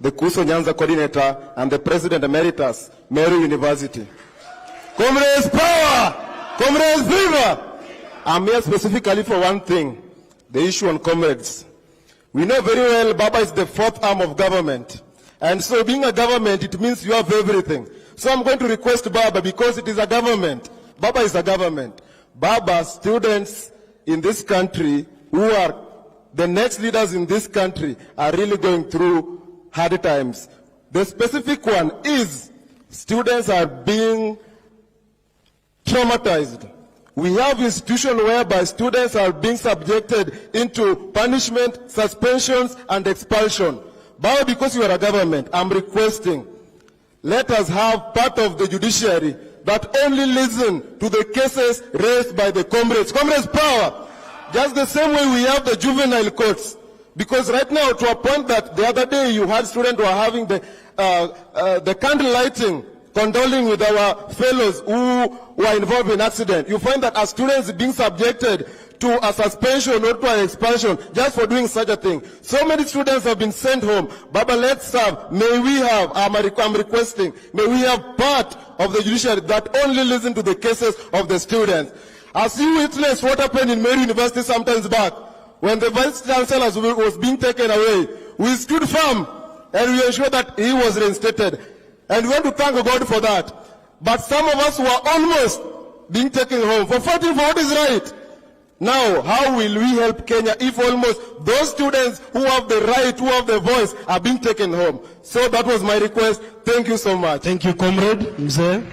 the Kuso Nyanza coordinator, and the President Emeritus, Meru University. Comrades power! Comrades viva! I'm here specifically for one thing, the issue on comrades. We know very well Baba is the fourth arm of government. And so being a government, it means you have everything. So I'm going to request Baba, because it is a government. Baba is a government. Baba, students in this country who are the next leaders in this country are really going through hard times. The specific one is students are being traumatized. We have institutions whereby students are being subjected into punishment, suspensions, and expulsion. But because you are a government, I'm requesting, let us have part of the judiciary that only listen to the cases raised by the comrades. Comrades power! Just the same way we have the juvenile courts. Because right now, to a point that the other day you had students who are having the candle lighting, condoling with our fellows who were involved in accident. You find that as students being subjected to a suspension or to an expulsion just for doing such a thing. So many students have been sent home. Baba, let's have, may we have, I'm requesting, may we have part of the judiciary that only listen to the cases of the students. As you witnessed what happened in Meru University sometimes back, when the Vice Chancellor was being taken away, we stood firm and we ensured that he was reinstated. And we want to thank God for that. But some of us were almost being taken home for fighting for what is right. Now, how will we help Kenya if almost those students who have the right, who have the voice, are being taken home? So that was my request. Thank you so much. Thank you, comrade. Mzee.